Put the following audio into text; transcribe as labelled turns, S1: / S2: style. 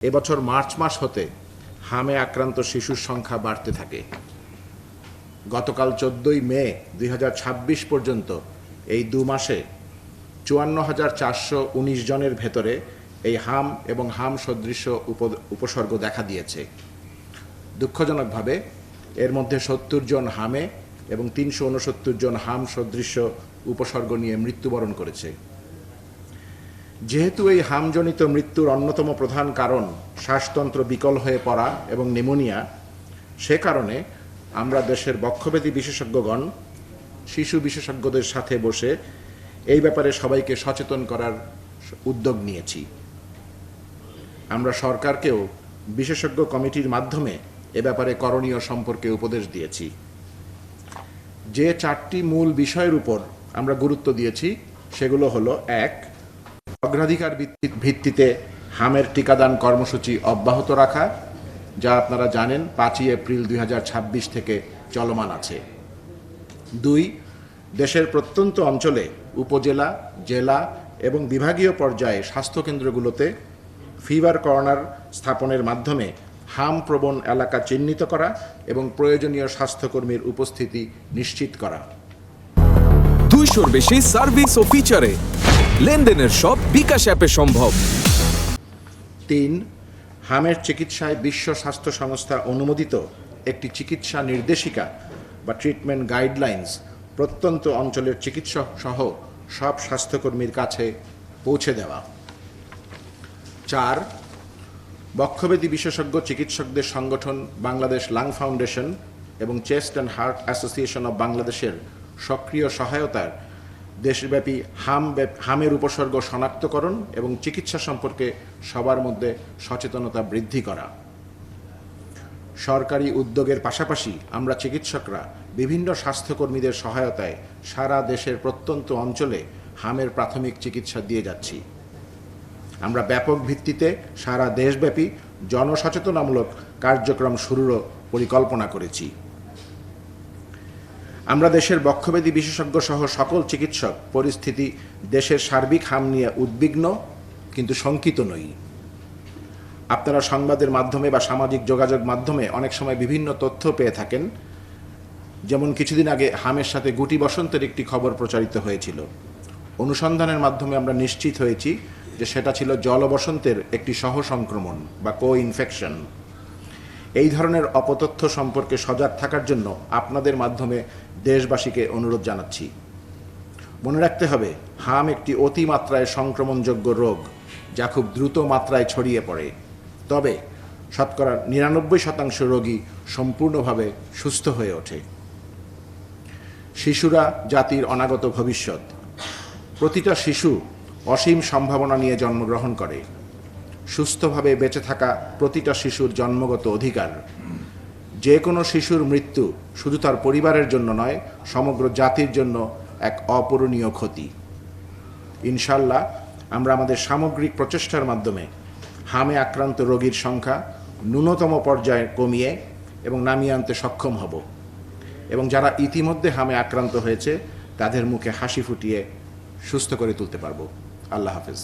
S1: এবছর মার্চ মাস হতে হামে আক্রান্ত শিশুর সংখ্যা বাড়তে থাকে। গতকাল 14ই মে 2026 পর্যন্ত এই 2 মাসে 54,419 জনের ভেতরে এই হাম এবং হাম সদৃশ উপসর্গ দেখা দিয়েছে। দুঃখজনকভাবে এর মধ্যে 70 জন হামে এবং 369 জন হাম সদৃশ উপসর্গ নিয়ে মৃত্যুবরণ করেছে। যেহেতু এই হামজনিত মৃত্যুর অন্যতম প্রধান কারণ শ্বাসতন্ত্র বিকল হয়ে পড়া এবং নিউমোনিয়া, সে কারণে আমরা দেশের বক্ষব্যাধি বিশেষজ্ঞগণ শিশু বিশেষজ্ঞদের সাথে বসে এই ব্যাপারে সবাইকে সচেতন করার উদ্যোগ নিয়েছি। আমরা সরকারকেও বিশেষজ্ঞ কমিটির মাধ্যমে এ ব্যাপারে করণীয় সম্পর্কে উপদেশ দিয়েছি। যে 4টি মূল বিষয়ের উপর আমরা গুরুত্ব দিয়েছি সেগুলো হলো: 1, অগ্রাধিকার ভিত্তিতে হামের টিকাদান কর্মসূচি অব্যাহত রাখা, যা আপনারা জানেন 5ই এপ্রিল 2026 থেকে চলমান আছে। 2, দেশের প্রত্যন্ত অঞ্চলে উপজেলা, জেলা এবং বিভাগীয় পর্যায়ে স্বাস্থ্যকেন্দ্রগুলোতে ফিভার কর্নার স্থাপনের মাধ্যমে হাম প্রবণ এলাকা চিহ্নিত করা এবং প্রয়োজনীয় স্বাস্থ্যকর্মীর উপস্থিতি নিশ্চিত করা।
S2: 200-র বেশি সার্ভিস ও ফিচারে লেনদেনের সব বিকাশ অ্যাপে সম্ভব।
S1: 3, হামের চিকিৎসায় বিশ্ব স্বাস্থ্য সংস্থা অনুমোদিত একটি চিকিৎসা নির্দেশিকা বা ট্রিটমেন্ট গাইডলাইন্স প্রত্যন্ত অঞ্চলের চিকিৎসক সহ সব স্বাস্থ্যকর্মীর কাছে পৌঁছে দেওয়া। 4, বক্ষব্যাধি বিশেষজ্ঞ চিকিৎসকদের সংগঠন বাংলাদেশ লাং ফাউন্ডেশন এবং chest and heart association of বাংলাদেশের সক্রিয় সহায়তায় দেশব্যাপী হামের উপসর্গ শনাক্তকরণ এবং চিকিৎসা সম্পর্কে সবার মধ্যে সচেতনতা বৃদ্ধি করা। সরকারি উদ্যোগের পাশাপাশি আমরা চিকিৎসকরা বিভিন্ন স্বাস্থ্যকর্মীদের সহায়তায় সারা দেশের প্রত্যন্ত অঞ্চলে হামের প্রাথমিক চিকিৎসা দিয়ে যাচ্ছি। আমরা ব্যাপক ভিত্তিতে সারা দেশব্যাপী জনসচেতনামূলক কার্যক্রম শুরুরও পরিকল্পনা করেছি। আমরা দেশের বক্ষব্যাধি বিশেষজ্ঞ সহ সকল চিকিৎসক পরিস্থিতি দেশের সার্বিক হাম নিয়ে উদ্বিগ্ন কিন্তু শঙ্কিত নই। আপনারা সংবাদের মাধ্যমে বা সামাজিক যোগাযোগ মাধ্যমে অনেক সময় বিভিন্ন তথ্য পেয়ে থাকেন। যেমন কিছুদিন আগে হামের সাথে গুটি বসন্তের একটি খবর প্রচারিত হয়েছিল। অনুসন্ধানের মাধ্যমে আমরা নিশ্চিত হয়েছি যে সেটা ছিল জলবসন্তের একটি সহ সংক্রমণ বা কো-ইনফেকশন। এই ধরনের অপতথ্য সম্পর্কে সজাগ থাকার জন্য আপনাদের মাধ্যমে দেশবাসীকে অনুরোধ জানাচ্ছি। মনে রাখতে হবে, হাম একটি অতিমাত্রায় সংক্রমণযোগ্য রোগ যা খুব দ্রুত মাত্রায় ছড়িয়ে পড়ে, তবে শতকরা 99% রোগী সম্পূর্ণভাবে সুস্থ হয়ে ওঠে। শিশুরা জাতির অনাগত ভবিষ্যৎ। প্রতিটা শিশু অসীম সম্ভাবনা নিয়ে জন্মগ্রহণ করে। সুস্থভাবে বেঁচে থাকা প্রতিটা শিশুর জন্মগত অধিকার। যে কোনো শিশুর মৃত্যু শুধু তার পরিবারের জন্য নয়, সমগ্র জাতির জন্য এক অপূরণীয় ক্ষতি। ইনশাআল্লাহ আমরা আমাদের সামগ্রিক প্রচেষ্টার মাধ্যমে হামে আক্রান্ত রোগীর সংখ্যা ন্যূনতম পর্যায়ে কমিয়ে এবং নামিয়ে আনতে সক্ষম হব এবং যারা ইতিমধ্যে হামে আক্রান্ত হয়েছে তাদের মুখে হাসি ফুটিয়ে সুস্থ করে তুলতে পারব। আল্লাহ হাফেজ।